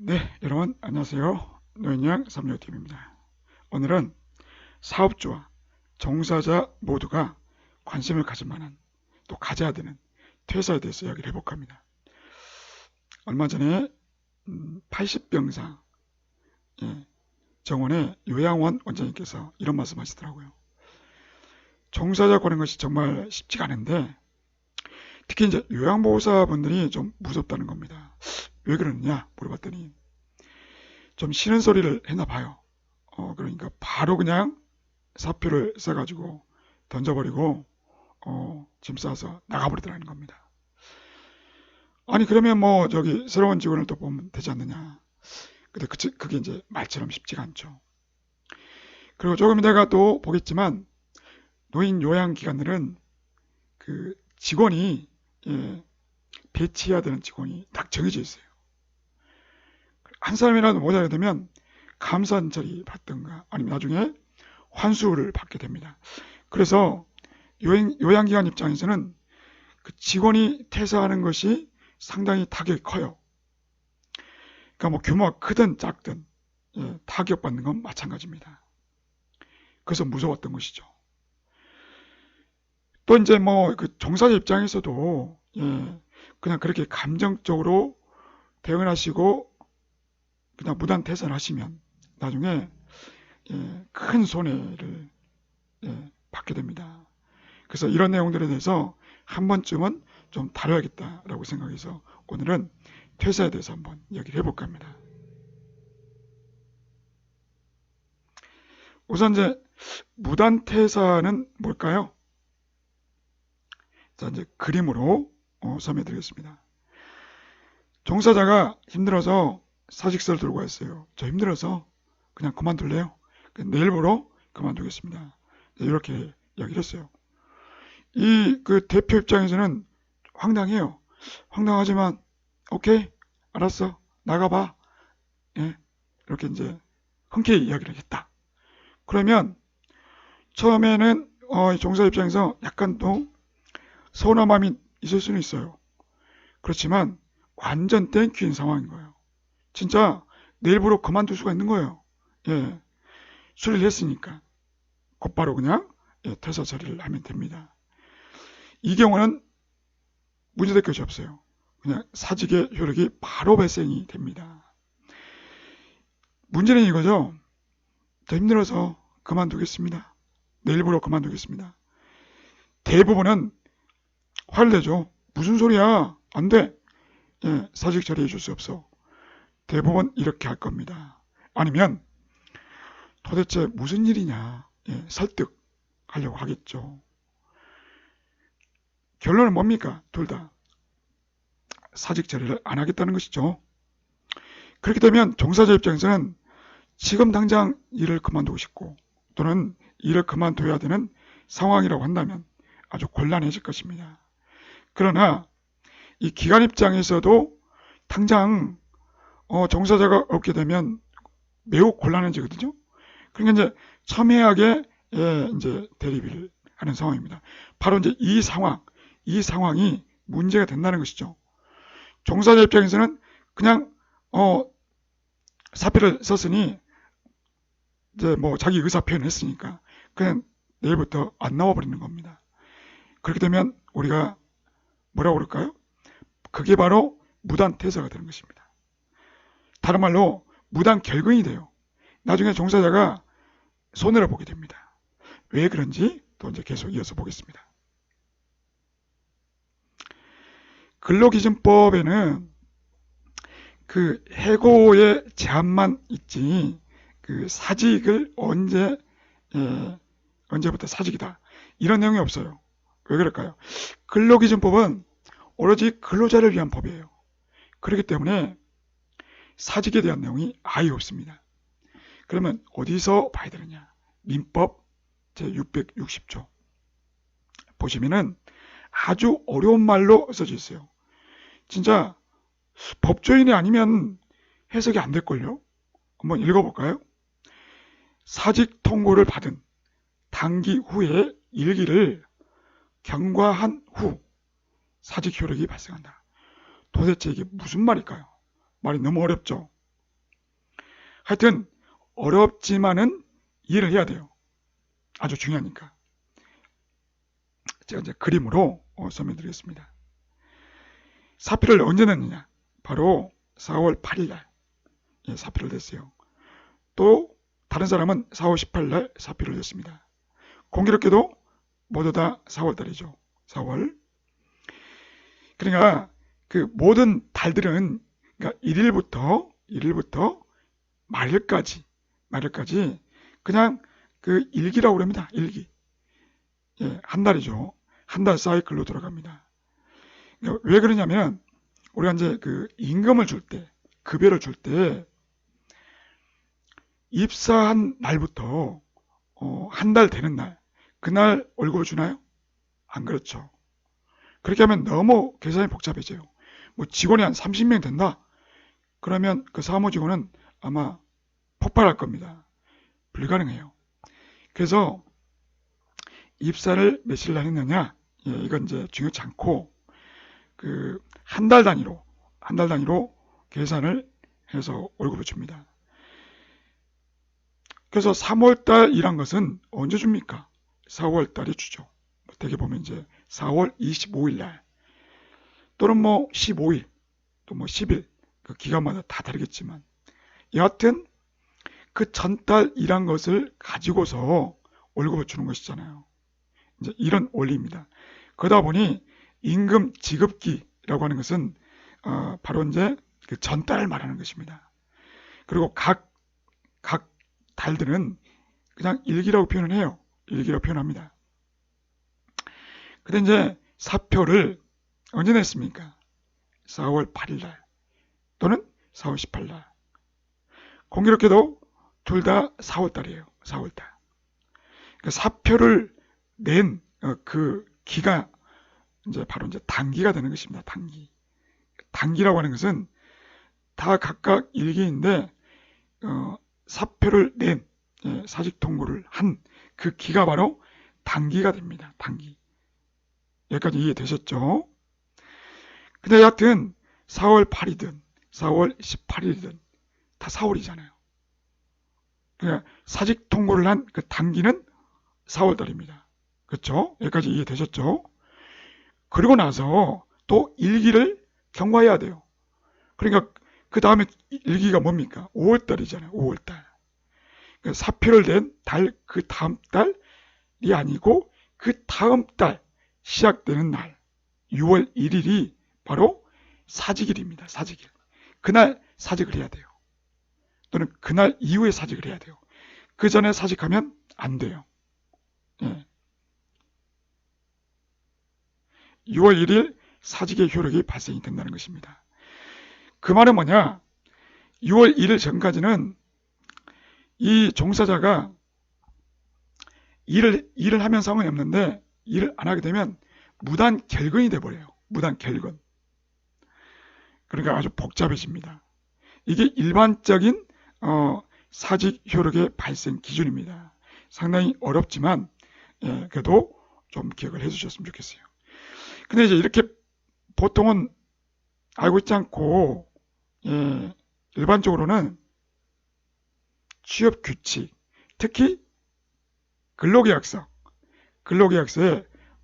네, 여러분 안녕하세요. 노인양 삼육팀입니다. 오늘은 사업주와 종사자 모두가 관심을 가질 만한, 또 가져야 되는 퇴사에 대해서 이야기를 해볼까 합니다. 얼마 전에 80병사 정원의 요양원 원장님께서 이런 말씀하시더라고요. 종사자 고는 것이 정말 쉽지가 않은데, 특히 이제 요양보호사분들이 좀 무섭다는 겁니다. 왜 그러느냐 물어봤더니 좀 싫은 소리를 했나 봐요. 그러니까 바로 그냥 사표를 써가지고 던져버리고 짐 싸서 나가버리더라는 겁니다. 아니 그러면 뭐 저기 새로운 직원을 또 보면 되지 않느냐. 근데 그게 이제 말처럼 쉽지가 않죠. 그리고 조금 내가 또 보겠지만 노인 요양기관들은 그 직원이 배치해야 되는 직원이 딱 정해져 있어요. 한 사람이라도 모자라게 되면 감산 처리 받든가 아니면 나중에 환수를 받게 됩니다. 그래서 요양기관 입장에서는 그 직원이 퇴사하는 것이 상당히 타격이 커요. 그러니까 뭐 규모가 크든 작든 타격받는 건 마찬가지입니다. 그래서 무서웠던 것이죠. 또 이제 뭐 그 종사자 입장에서도 그냥 그렇게 감정적으로 대응을 하시고 그냥 무단 퇴사를 하시면 나중에 큰 손해를 받게 됩니다. 그래서 이런 내용들에 대해서 한 번쯤은 좀 다뤄야겠다라고 생각해서 오늘은 퇴사에 대해서 한번 이야기를 해볼까 합니다. 우선 이제 무단 퇴사는 뭘까요? 자, 이제 그림으로 설명해 드리겠습니다. 종사자가 힘들어서 사직서를 들고 왔어요. 저 힘들어서 그냥 그만둘래요. 내일부로 그만두겠습니다. 이렇게 이야기를 했어요. 이 그 대표 입장에서는 황당해요. 황당하지만 오케이 알았어 나가봐. 이렇게 이제 흔쾌히 이야기를 했다. 그러면 처음에는 종사 입장에서 약간 또 서운한 마음이 있을 수는 있어요. 그렇지만 완전 땡큐인 상황인 거예요. 진짜 내일부로 그만둘 수가 있는 거예요. 수리를 했으니까 곧바로 그냥 퇴사 처리를 하면 됩니다. 이 경우는 문제될 것이 없어요. 그냥 사직의 효력이 바로 발생이 됩니다. 문제는 이거죠. 더 힘들어서 그만두겠습니다. 내일부로 그만두겠습니다. 대부분은 화를 내죠. 무슨 소리야? 안 돼. 사직 처리해 줄 수 없어. 대부분 이렇게 할 겁니다. 아니면 도대체 무슨 일이냐 설득하려고 하겠죠. 결론은 뭡니까? 둘 다 사직 처리를 안 하겠다는 것이죠. 그렇게 되면 종사자 입장에서는 지금 당장 일을 그만두고 싶고 또는 일을 그만둬야 되는 상황이라고 한다면 아주 곤란해질 것입니다. 그러나 이 기관 입장에서도 당장 종사자가 없게 되면 매우 곤란해지거든요. 그러니까 이제 첨예하게 이제 대립을 하는 상황입니다. 바로 이제 이 상황이 문제가 된다는 것이죠. 종사자 입장에서는 그냥 사표를 썼으니 이제 뭐 자기 의사 표현을 했으니까 그냥 내일부터 안 나와버리는 겁니다. 그렇게 되면 우리가 뭐라고 그럴까요? 그게 바로 무단 퇴사가 되는 것입니다. 다른 말로 무단 결근이 돼요. 나중에 종사자가 손해를 보게 됩니다. 왜 그런지 또 이제 계속 이어서 보겠습니다. 근로기준법에는 그 해고의 제한만 있지 그 사직을 언제부터 사직이다 이런 내용이 없어요. 왜 그럴까요? 근로기준법은 오로지 근로자를 위한 법이에요. 그렇기 때문에 사직에 대한 내용이 아예 없습니다. 그러면 어디서 봐야 되느냐? 민법 제660조 보시면은 아주 어려운 말로 써져 있어요. 진짜 법조인이 아니면 해석이 안 될걸요? 한번 읽어볼까요? 사직 통고를 받은 당기 후에 일기를 경과한 후 사직 효력이 발생한다. 도대체 이게 무슨 말일까요? 말이 너무 어렵죠? 하여튼 어렵지만은 이해를 해야 돼요. 아주 중요하니까. 제가 이제 그림으로 설명드리겠습니다. 사표를 언제 냈느냐? 바로 4월 8일 날 사표를 냈어요. 또 다른 사람은 4월 18일 날 사표를 냈습니다. 공교롭게도 모두 다 4월 달이죠. 4월. 그러니까 그 모든 달들은 그러니까 1일부터 말일까지 그냥 그 일기라고 그럽니다. 일기. 예, 한 달이죠. 한 달 사이클로 돌아갑니다. 왜 그러냐면 우리가 이제 그 임금을 줄 때, 급여를 줄 때 입사한 날부터 한 달 되는 날, 그날 월급을 주나요? 안 그렇죠. 그렇게 하면 너무 계산이 복잡해져요. 뭐 직원이 한 30명 된다? 그러면 그 사무직원은 아마 폭발할 겁니다. 불가능해요. 그래서 입사를 며칠 날 했느냐? 예, 이건 이제 중요치 않고 그 한 달 단위로 계산을 해서 월급을 줍니다. 그래서 3월달 일한 것은 언제 줍니까? 4월달에 주죠. 대개 보면 이제 4월 25일 날 또는 뭐 15일 또 뭐 10일 그 기간마다 다 다르겠지만 여하튼 그 전달 일한 것을 가지고서 월급을 주는 것이잖아요. 이제 이런 원리입니다. 그러다 보니 임금 지급기라고 하는 것은 바로 이제 그 전달을 말하는 것입니다. 그리고 각 달들은 그냥 일기라고 표현을 해요. 일기라고 표현합니다. 근데 이제 사표를 언제 냈습니까? 4월 8일 날 또는 4월 18일 날. 공교롭게도 둘 다 4월 달이에요. 4월 달. 그러니까 사표를 낸 그 기가 이제 바로 이제 단기가 되는 것입니다. 단기. 단기라고 하는 것은 다 각각 일기인데 사표를 낸 사직 통고를 한 그 기가 바로 단기가 됩니다. 단기. 여기까지 이해되셨죠? 근데 여하튼 4월 8일이든 4월 18일이든 다 4월이잖아요. 그러니까 사직 통고를 한 그 단기는 4월 달입니다. 그렇죠? 여기까지 이해되셨죠? 그리고 나서 또 일기를 경과해야 돼요. 그러니까 그 다음에 일기가 뭡니까? 5월 달이잖아요. 5월 달. 그러니까 사표를 낸 달 그 다음 달이 아니고 그 다음 달 시작되는 날 6월 1일이 바로 사직일입니다. 사직일. 그날 사직을 해야 돼요. 또는 그날 이후에 사직을 해야 돼요. 그 전에 사직하면 안 돼요. 예. 6월 1일 사직의 효력이 발생이 된다는 것입니다. 그 말은 뭐냐? 6월 1일 전까지는 이 종사자가 일을 하면 상관이 없는데 일을 안 하게 되면 무단 결근이 돼버려요. 무단 결근. 그러니까 아주 복잡해집니다. 이게 일반적인 사직 효력의 발생 기준입니다. 상당히 어렵지만 그래도 좀 기억을 해주셨으면 좋겠어요. 근데 이제 이렇게 보통은 알고 있지 않고 일반적으로는 취업 규칙, 특히 근로계약서에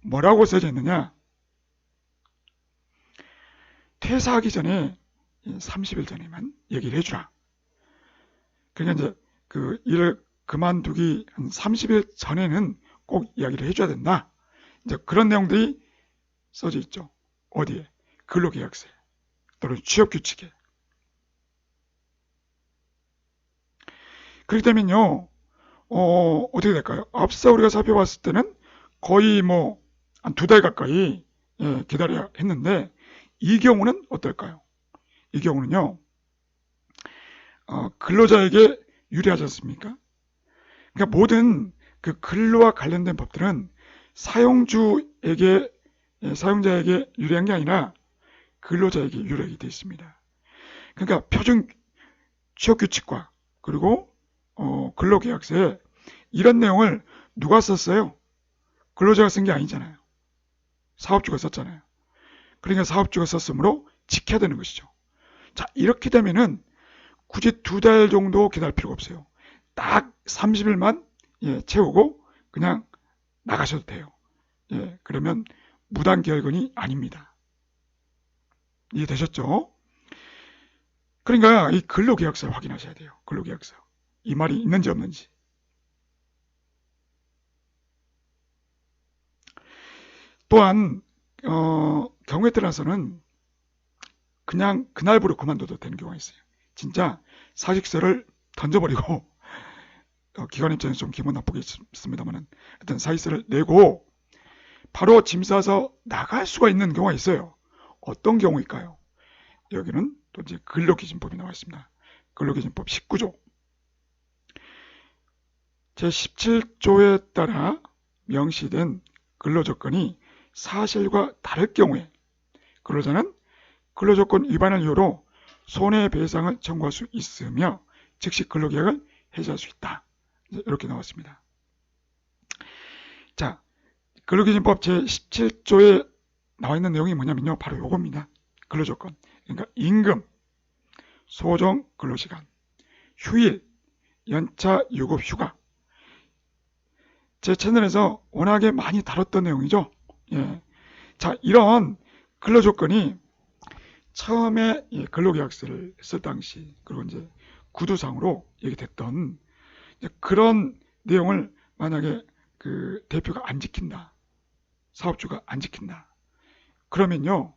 뭐라고 써져 있느냐? 퇴사하기 전에 30일 전에만 얘기를 해주라. 그러니까 이제 그 일을 그만두기 한 30일 전에는 꼭 이야기를 해줘야 된다. 이제 그런 내용들이 써져 있죠. 어디에? 근로계약서에 또는 취업규칙에. 그렇기 때문에요. 어떻게 될까요? 앞서 우리가 살펴봤을 때는 거의 뭐 한 2달 가까이 기다려야 했는데 이 경우는 어떨까요? 이 경우는요. 근로자에게 유리하지 않습니까? 그러니까 모든 그 근로와 관련된 법들은 사용자에게 유리한 게 아니라 근로자에게 유리하게 되어 있습니다. 그러니까 표준 취업규칙과 그리고 근로계약서에 이런 내용을 누가 썼어요? 근로자가 쓴 게 아니잖아요. 사업주가 썼잖아요. 그러니까 사업주가 썼으므로 지켜야 되는 것이죠. 자, 이렇게 되면은 굳이 2달 정도 기다릴 필요가 없어요. 딱 30일만 채우고 그냥 나가셔도 돼요. 그러면 무단결근이 아닙니다. 이해되셨죠? 그러니까 이 근로계약서를 확인하셔야 돼요. 근로계약서. 이 말이 있는지 없는지. 또한 경우에 따라서는 그냥 그날부로 그만둬도 되는 경우가 있어요. 진짜 사직서를 던져버리고 기관 입장에서 좀 기분 나쁘겠습니다만 하여튼 사직서를 내고 바로 짐 싸서 나갈 수가 있는 경우가 있어요. 어떤 경우일까요? 여기는 또 이제 근로기준법이 나와 있습니다. 근로기준법 19조 제17조에 따라 명시된 근로조건이 사실과 다를 경우에 근로자는 근로조건 위반을 이유로 손해배상을 청구할 수 있으며 즉시 근로계약을 해지할 수 있다. 이렇게 나왔습니다. 자, 근로기준법 제17조에 나와 있는 내용이 뭐냐면요. 바로 요겁니다. 근로조건. 그러니까 임금, 소정 근로시간, 휴일, 연차, 유급, 휴가. 제 채널에서 워낙에 많이 다뤘던 내용이죠. 자, 이런 근로조건이 처음에 근로계약서를 쓸 당시 그리고 이제 구두상으로 얘기됐던 그런 내용을 만약에 그 대표가 안 지킨다, 사업주가 안 지킨다, 그러면요,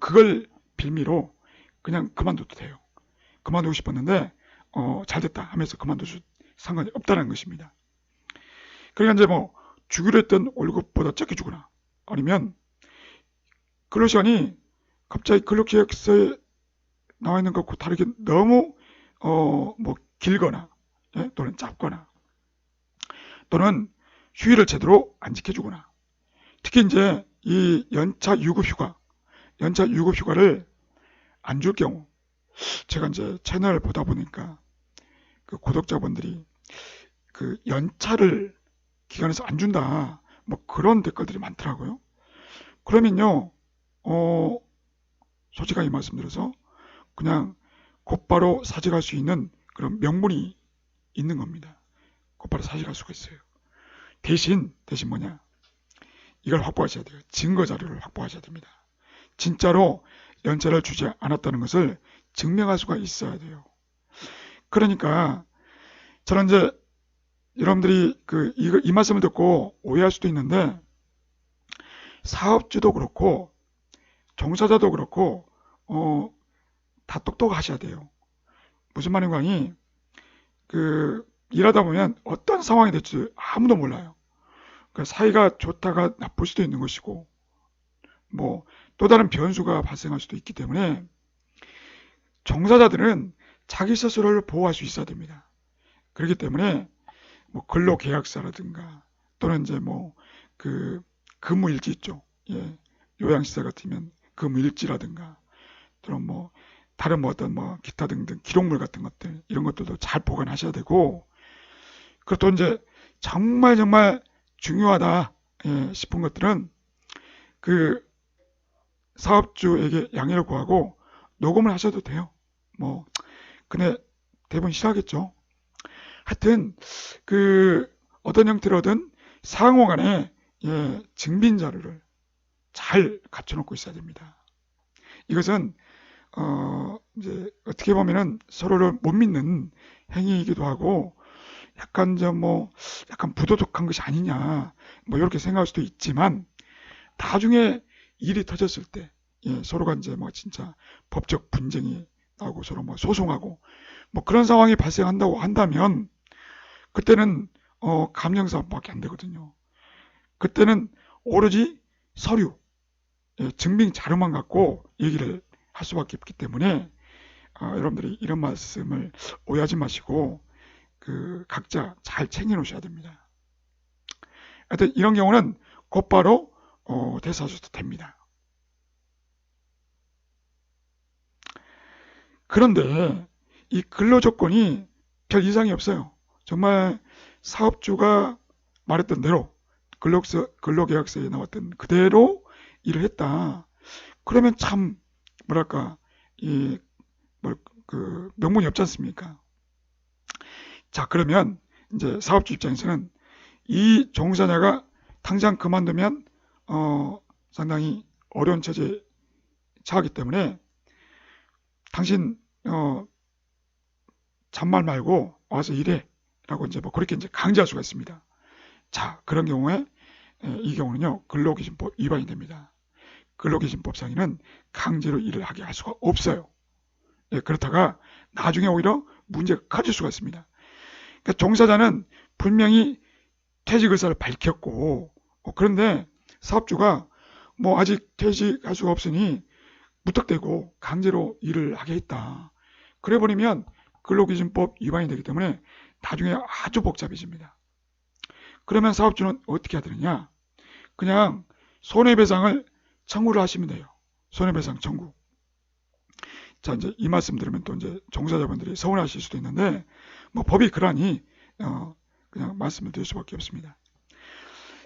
그걸 빌미로 그냥 그만둬도 돼요. 그만두고 싶었는데 잘됐다 하면서 그만둬도 상관이 없다는 것입니다. 그러니까 이제 뭐 주기로 했던 월급보다 적게 주거나 아니면 근로시간이 갑자기 근로계약서에 나와 있는 것과 다르게 너무 뭐 길거나 또는 짧거나 또는 휴일을 제대로 안 지켜주거나 특히 이제 이 연차 유급 휴가를 안 줄 경우 제가 이제 채널을 보다 보니까 그 구독자분들이 그 연차를 기관에서 안 준다 뭐 그런 댓글들이 많더라고요. 그러면요 솔직하게 말씀드려서 그냥 곧바로 사직할 수 있는 그런 명분이 있는 겁니다. 곧바로 사직할 수가 있어요. 대신 뭐냐, 이걸 확보하셔야 돼요. 증거 자료를 확보하셔야 됩니다. 진짜로 연차를 주지 않았다는 것을 증명할 수가 있어야 돼요. 그러니까 저는 이제 여러분들이 이 말씀을 듣고 오해할 수도 있는데 사업주도 그렇고 종사자도 그렇고 다 똑똑하셔야 돼요. 무슨 말인가 하니 일하다 보면 어떤 상황이 될지 아무도 몰라요. 그러니까 사이가 좋다가 나쁠 수도 있는 것이고 뭐 또 다른 변수가 발생할 수도 있기 때문에 종사자들은 자기 스스로를 보호할 수 있어야 됩니다. 그렇기 때문에 뭐 근로계약서라든가 또는 이제 뭐 근무일지 있죠. 요양시설 같으면 근무일지라든가 또는 뭐 다른 뭐 어떤 뭐 기타 등등 기록물 같은 것들 이런 것들도 잘 보관하셔야 되고 그것도 이제 정말 중요하다 싶은 것들은 사업주에게 양해를 구하고 녹음을 하셔도 돼요. 뭐 근데 대부분 싫어하겠죠. 하여튼 어떤 형태로든 상호간에 증빙 자료를 잘 갖춰놓고 있어야 됩니다. 이것은 이제 어떻게 보면은 서로를 못 믿는 행위이기도 하고 약간 약간 부도덕한 것이 아니냐 뭐 이렇게 생각할 수도 있지만 나중에 일이 터졌을 때 서로가 이제 뭐 진짜 법적 분쟁이 나오고 서로 뭐 소송하고 뭐 그런 상황이 발생한다고 한다면 그때는 감정사업밖에 안 되거든요. 그때는 오로지 서류, 증빙 자료만 갖고 얘기를 할 수밖에 없기 때문에 여러분들이 이런 말씀을 오해하지 마시고 각자 잘 챙겨 놓으셔야 됩니다. 하여튼 이런 경우는 곧바로 대사하셔도 됩니다. 그런데 이 근로조건이 별 이상이 없어요. 정말 사업주가 말했던 대로 근로계약서에 나왔던 그대로 일을 했다. 그러면 참 뭐랄까 그 명분이 없지 않습니까? 자, 그러면 이제 사업주 입장에서는 이 종사자가 당장 그만두면 상당히 어려운 처지에 처하기 때문에 당신 잔말 말고 와서 일해 라고 이제 뭐 그렇게 이제 강제할 수가 있습니다. 자, 그런 경우에 이 경우는요 근로기준법 위반이 됩니다. 근로기준법상에는 강제로 일을 하게 할 수가 없어요. 예, 그렇다가 나중에 오히려 문제가 커질 수가 있습니다. 그러니까 종사자는 분명히 퇴직 의사를 밝혔고 그런데 사업주가 뭐 아직 퇴직할 수가 없으니 무턱대고 강제로 일을 하게 했다. 그래버리면 근로기준법 위반이 되기 때문에 나중에 아주 복잡해집니다. 그러면 사업주는 어떻게 해야 되느냐? 그냥 손해배상을 청구를 하시면 돼요. 손해배상 청구. 자, 이제 이 말씀 들으면 또 이제 종사자분들이 서운하실 수도 있는데, 뭐 법이 그러니, 그냥 말씀을 드릴 수밖에 없습니다.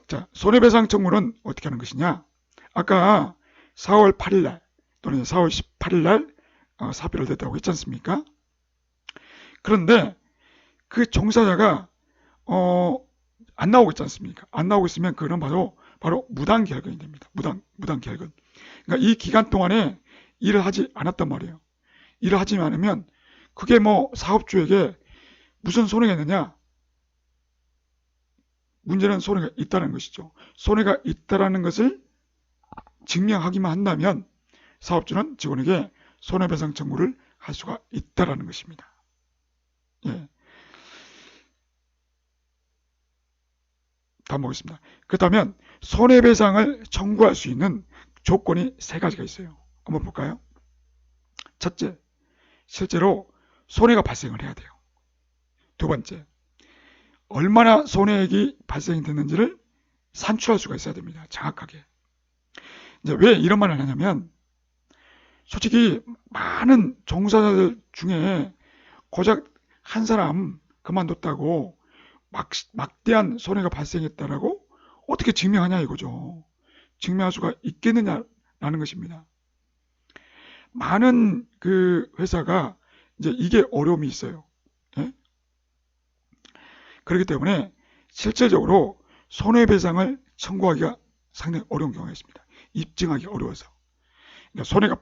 자, 손해배상 청구는 어떻게 하는 것이냐? 아까 4월 8일 날, 또는 4월 18일 날, 사표를 냈다고 했지 않습니까? 그런데 그 종사자가, 안 나오고 있지 않습니까? 안 나오고 있으면 그건 바로 무단결근이 됩니다. 무단결근. 그러니까 이 기간 동안에 일을 하지 않았단 말이에요. 일을 하지 않으면 그게 뭐 사업주에게 무슨 손해가 있느냐? 문제는 손해가 있다는 것이죠. 손해가 있다는 것을 증명하기만 한다면 사업주는 직원에게 손해배상 청구를 할 수가 있다는 것입니다. 예. 다음 보겠습니다. 그렇다면 손해배상을 청구할 수 있는 조건이 세 가지가 있어요. 한번 볼까요? 첫째, 실제로 손해가 발생을 해야 돼요. 두 번째, 얼마나 손해액이 발생이 됐는지를 산출할 수가 있어야 됩니다. 정확하게. 이제 왜 이런 말을 하냐면 솔직히 많은 종사자들 중에 고작 한 사람 그만뒀다고 막대한 손해가 발생했다라고 어떻게 증명하냐 이거죠. 증명할 수가 있겠느냐라는 것입니다. 많은 그 회사가 이제 이게 어려움이 있어요. 예? 그렇기 때문에 실질적으로 손해배상을 청구하기가 상당히 어려운 경우가 있습니다. 입증하기 어려워서. 그러니까 손해가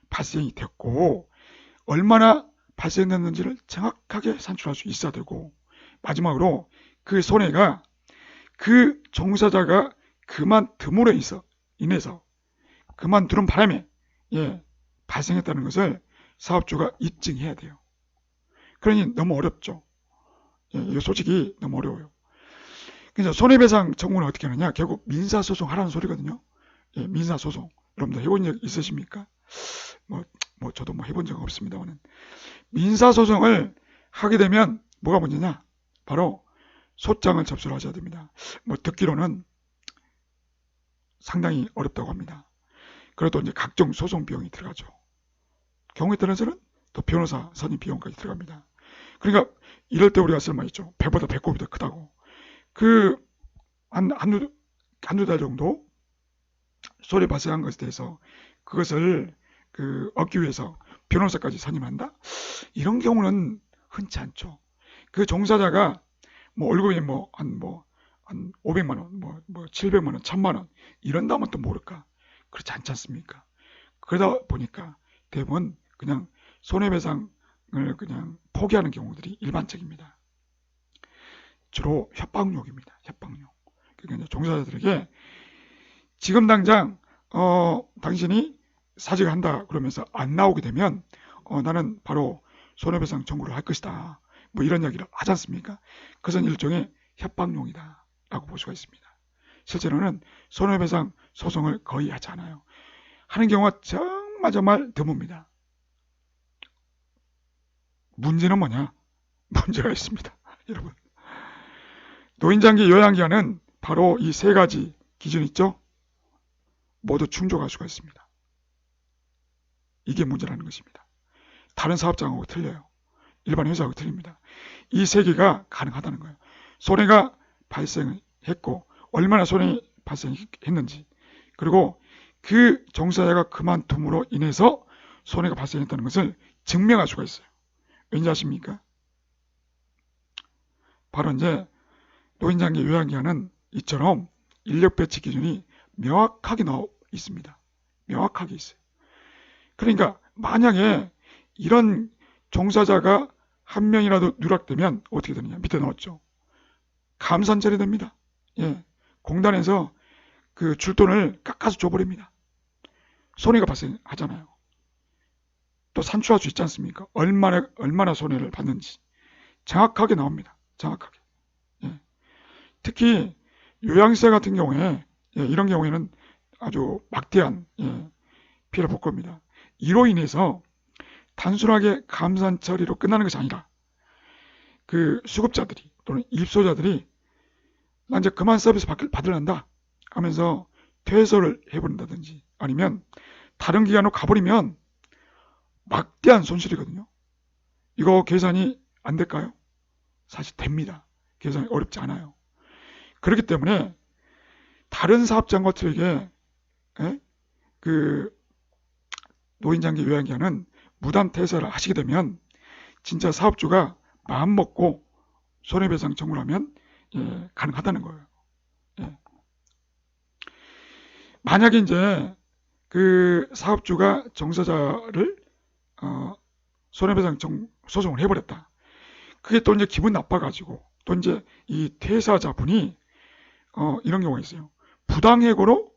발생이 됐고 얼마나 발생됐는지를 정확하게 산출할 수 있어야 되고 마지막으로 그 손해가 그 종사자가 그만둠으로 인해서 그만두는 바람에 발생했다는 것을 사업주가 입증해야 돼요. 그러니 너무 어렵죠. 이거 솔직히 너무 어려워요. 그래서 손해배상 청구는 어떻게 하느냐? 결국 민사소송 하라는 소리거든요. 민사소송. 여러분들 해본 적 있으십니까? 뭐 저도 뭐 해본 적 없습니다만 민사소송을 하게 되면 뭐가 문제냐? 바로 소장을 접수를 하셔야 됩니다. 뭐 듣기로는 상당히 어렵다고 합니다. 그래도 이제 각종 소송 비용이 들어가죠. 경우에 따라서는 또 변호사 선임 비용까지 들어갑니다. 그러니까 이럴 때 우리가 쓸 말 있죠. 배보다 배꼽이 더 크다고. 그 한두 달 정도 손해 발생한 것에 대해서 그것을 얻기 위해서 변호사까지 선임한다? 이런 경우는 흔치 않죠. 그 종사자가 뭐 월급이 한 500만 원, 700만 원, 1000만 원 이런다면 또 모를까? 그렇지 않지 않습니까? 그러다 보니까 대부분 그냥 손해배상을 그냥 포기하는 경우들이 일반적입니다. 주로 협박욕입니다. 협박욕. 그러니까 종사자들에게 지금 당장 당신이 사직한다 그러면서 안 나오게 되면 나는 바로 손해배상 청구를 할 것이다. 뭐 이런 이야기를 하지 않습니까? 그것은 일종의 협박용이다 라고 볼 수가 있습니다. 실제로는 손해배상 소송을 거의 하지 않아요. 하는 경우가 정말 드뭅니다. 문제는 뭐냐? 문제가 있습니다. 여러분. 노인장기 요양기간은 바로 이 세 가지 기준 있죠? 모두 충족할 수가 있습니다. 이게 문제라는 것입니다. 다른 사업장하고 틀려요. 일반 회사하고 틀립니다. 이 세 개가 가능하다는 거예요. 손해가 발생했고 얼마나 손해가 발생했는지 그리고 그 종사자가 그만둠으로 인해서 손해가 발생했다는 것을 증명할 수가 있어요. 왠지 아십니까? 바로 이제 노인장기 요양기관은 이처럼 인력 배치 기준이 명확하게 나와 있습니다. 명확하게 있어요. 그러니까 만약에 이런 종사자가 한 명이라도 누락되면 어떻게 되느냐? 밑에 나왔죠. 감산 처리됩니다. 예, 공단에서 그 줄돈을 깎아서 줘버립니다. 손해가 발생하잖아요. 또 산출할 수 있지 않습니까? 얼마나 손해를 받는지 정확하게 나옵니다. 정확하게. 예. 특히 요양세 같은 경우에 이런 경우에는 아주 막대한 피해를 볼 겁니다. 이로 인해서 단순하게 감산 처리로 끝나는 것이 아니라 그 수급자들이 또는 입소자들이 나 이제 그만 서비스 받으란다 하면서 퇴소를 해버린다든지 아니면 다른 기관으로 가버리면 막대한 손실이거든요. 이거 계산이 안 될까요? 사실 됩니다. 계산이 어렵지 않아요. 그렇기 때문에 다른 사업장들에게 그 노인장기 요양기관은 무단 퇴사를 하시게 되면 진짜 사업주가 마음 먹고 손해배상 청구를 하면 가능하다는 거예요. 예. 만약에 이제 그 사업주가 종사자를 손해배상 소송을 해버렸다. 그게 또 이제 기분 나빠가지고 또 이제 이 퇴사자분이 이런 경우가 있어요. 부당해고로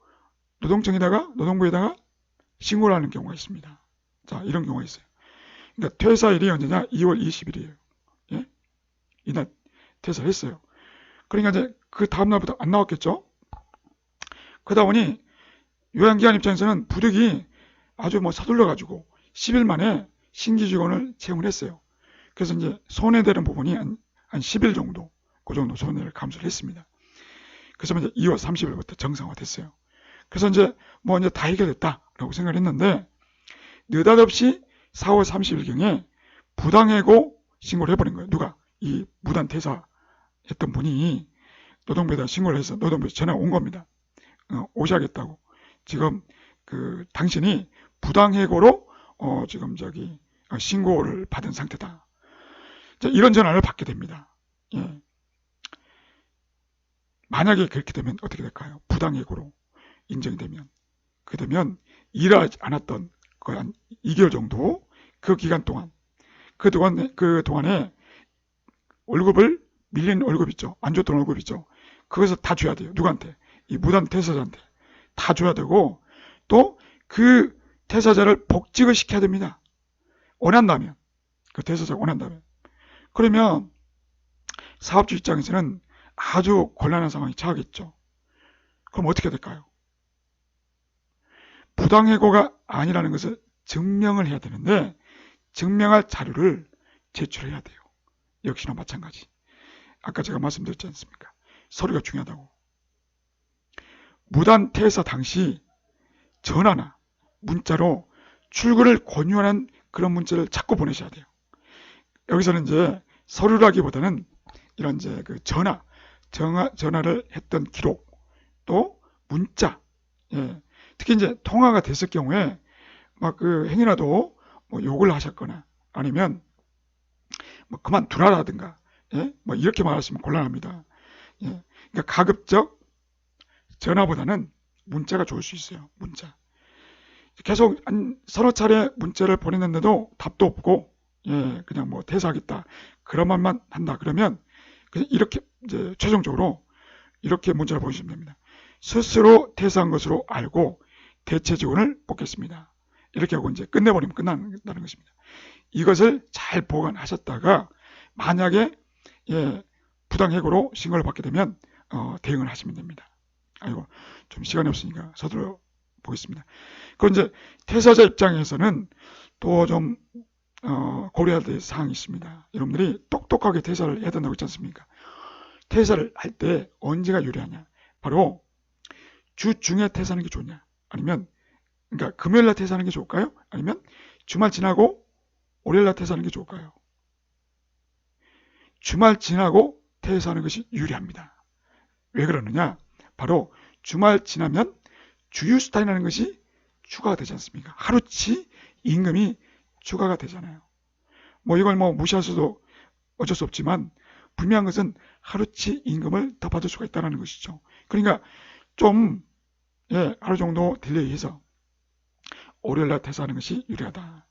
노동부에다가 신고를 하는 경우가 있습니다. 자, 이런 경우가 있어요. 그러니까 퇴사일이 언제냐? 2월 20일이에요. 예? 이날 퇴사를 했어요. 그러니까 이제 그 다음날부터 안 나왔겠죠? 그러다 보니 요양기관 입장에서는 부득이 아주 서둘러가지고 10일 만에 신규 직원을 채용을 했어요. 그래서 이제 손해되는 부분이 한 10일 정도, 그 정도 손해를 감수를 했습니다. 그래서 이제 2월 30일부터 정상화됐어요. 그래서 이제 이제 다 해결됐다라고 생각을 했는데 느닷없이 4월 30일경에 부당해고 신고를 해버린 거예요. 누가? 이 무단 퇴사했던 분이 노동부에다 신고를 해서 노동부에서 전화가 온 겁니다. 오셔야겠다고. 지금 그 당신이 부당해고로 지금 신고를 받은 상태다. 자, 이런 전화를 받게 됩니다. 예. 만약에 그렇게 되면 어떻게 될까요? 부당해고로 인정되면. 그러면 일하지 않았던 거의 한 2개월 정도 그 기간 동안 그 동안에 월급을 밀린 월급 있죠. 안 줬던 월급 있죠. 그것을 다 줘야 돼요. 누구한테? 이 무단 퇴사자한테 다 줘야 되고 또 그 퇴사자를 복직을 시켜야 됩니다. 원한다면 그 퇴사자가 원한다면 그러면 사업주 입장에서는 아주 곤란한 상황이 처하겠죠. 그럼 어떻게 될까요? 부당해고가 아니라는 것을 증명을 해야 되는데 증명할 자료를 제출해야 돼요. 역시나 마찬가지. 아까 제가 말씀드렸지 않습니까? 서류가 중요하다고. 무단 퇴사 당시 전화나 문자로 출근을 권유하는 그런 문자를 자꾸 보내셔야 돼요. 여기서는 이제 서류라기보다는 이런 이제 그 전화를 했던 기록 또 문자, 특히 이제 통화가 됐을 경우에 막 그 행여라도 욕을 하셨거나 아니면 그만두라라든가 이렇게 말하시면 곤란합니다. 그러니까 가급적 전화보다는 문자가 좋을 수 있어요. 문자. 계속 서너 차례 문자를 보냈는데도 답도 없고 그냥 퇴사하겠다 그런 말만 한다 그러면 그냥 이렇게 이제 최종적으로 이렇게 문자를 보내주시면 됩니다. 스스로 퇴사한 것으로 알고 대체 직원을 뽑겠습니다. 이렇게 하고 이제 끝내버리면 끝난다는 것입니다. 이것을 잘 보관하셨다가 만약에 부당해고로 신고를 받게 되면 대응을 하시면 됩니다. 아이고 좀 시간이 없으니까 서둘러 보겠습니다. 그럼 이제 퇴사자 입장에서는 또 좀 고려해야 될 사항이 있습니다. 여러분들이 똑똑하게 퇴사를 해야 된다고 했지 않습니까? 퇴사를 할 때 언제가 유리하냐? 바로 주중에 퇴사하는 게 좋냐? 아니면 그러니까 금요일날 퇴사하는 게 좋을까요? 아니면 주말 지나고 월요일날 퇴사하는 게 좋을까요? 주말 지나고 퇴사하는 것이 유리합니다. 왜 그러느냐? 바로 주말 지나면 주휴수당이라는 것이 추가가 되지 않습니까? 하루치 임금이 추가가 되잖아요. 뭐 이걸 뭐 무시할 수도 어쩔 수 없지만 분명한 것은 하루치 임금을 더 받을 수가 있다는 것이죠. 그러니까 좀 하루 정도 딜레이해서 월요일날 퇴사하는 것이 유리하다.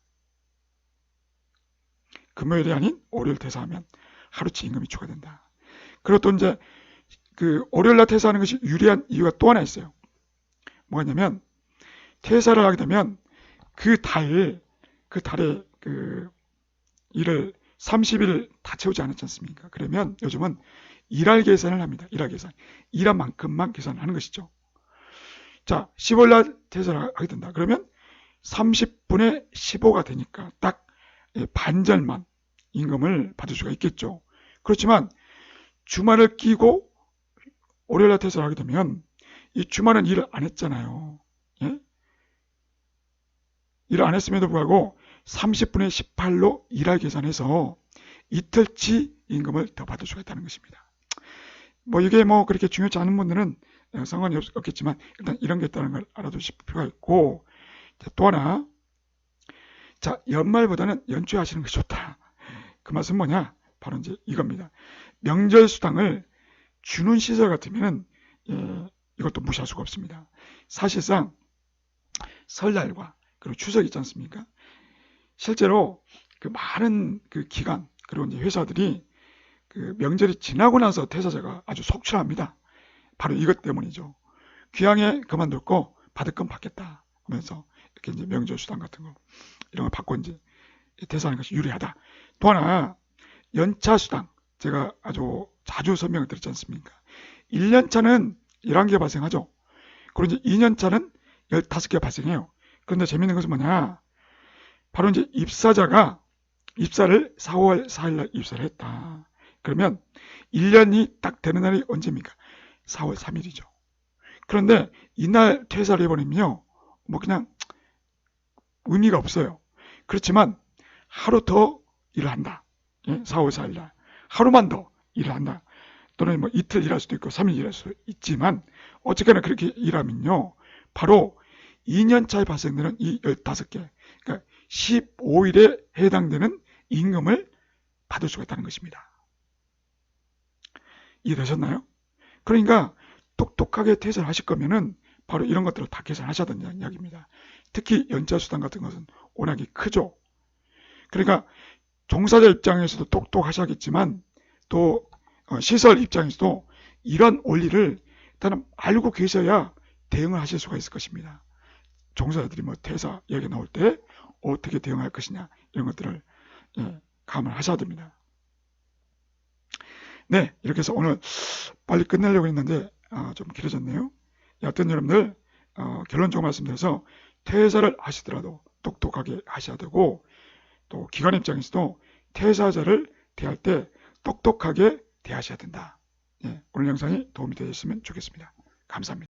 금요일이 아닌 월요일 퇴사하면 하루치 임금이 추가된다. 그리고 또 이제 그 월요일날 퇴사하는 것이 유리한 이유가 또 하나 있어요. 뭐냐면 퇴사를 하게 되면 그 달에 그 일을 30일 다 채우지 않았지 않습니까? 그러면 요즘은 일할 계산을 합니다. 일할 계산. 일한 만큼만 계산을 하는 것이죠. 자, 10월 날 퇴사를 하게 된다. 그러면 30분의 15가 되니까 딱 반절만 임금을 받을 수가 있겠죠. 그렇지만 주말을 끼고 월요일 날 퇴사를 하게 되면 이 주말은 일을 안 했잖아요. 예? 일을 안 했음에도 불구하고 30분의 18로 일할 계산해서 이틀치 임금을 더 받을 수가 있다는 것입니다. 뭐 이게 뭐 그렇게 중요치 않은 분들은 상관이 없겠지만 일단 이런 게 있다는 걸 알아두실 필요가 있고, 또 하나, 자, 연말보다는 연초에 하시는 것이 좋다. 그 말은 뭐냐? 바로 이제 이겁니다. 명절 수당을 주는 시절 같으면은 이것도 무시할 수가 없습니다. 사실상 설날과 그리고 추석 있지 않습니까? 실제로 그 많은 그 기관 그리고 이제 회사들이 그 명절이 지나고 나서 퇴사자가 아주 속출합니다. 바로 이것 때문이죠. 귀향에 그만둘 거 받을 건 받겠다 하면서 이렇게 이제 명절 수당 같은 거 이런 걸 받고 이제 퇴사하는 것이 유리하다. 또 하나, 연차 수당. 제가 아주 자주 설명을 드렸지 않습니까? 1년차는 11개 발생하죠. 그리고 이제 2년차는 15개 발생해요. 그런데 재밌는 것은 뭐냐? 바로 이제 입사자가 입사를 4월 4일 날 입사를 했다. 그러면 1년이 딱 되는 날이 언제입니까? 4월 3일이죠. 그런데 이날 퇴사를 해버리면요, 뭐 그냥 의미가 없어요. 그렇지만 하루 더 일을 한다. 4월 4일 날 하루만 더 일을 한다. 또는 뭐 이틀 일할 수도 있고 3일 일할 수도 있지만 어쨌거나 그렇게 일하면요, 바로 2년차에 발생되는 이 15개, 그러니까 15일에 해당되는 임금을 받을 수가 있다는 것입니다. 이해되셨나요? 그러니까 똑똑하게 퇴사를 하실 거면은 바로 이런 것들을 다 계산하셔야 된다는 이야기입니다. 특히 연차 수당 같은 것은 워낙에 크죠. 그러니까 종사자 입장에서도 똑똑하셔야겠지만 또 시설 입장에서도 이런 원리를 일단 알고 계셔야 대응을 하실 수가 있을 것입니다. 종사자들이 뭐 퇴사 이야기 나올 때 어떻게 대응할 것이냐 이런 것들을 감안하셔야 됩니다. 네, 이렇게 해서 오늘 빨리 끝내려고 했는데 좀 길어졌네요. 여하튼 여러분들 결론적으로 말씀드려서 퇴사를 하시더라도 똑똑하게 하셔야 되고, 또 기관 입장에서도 퇴사자를 대할 때 똑똑하게 대하셔야 된다. 오늘 영상이 도움이 되셨으면 좋겠습니다. 감사합니다.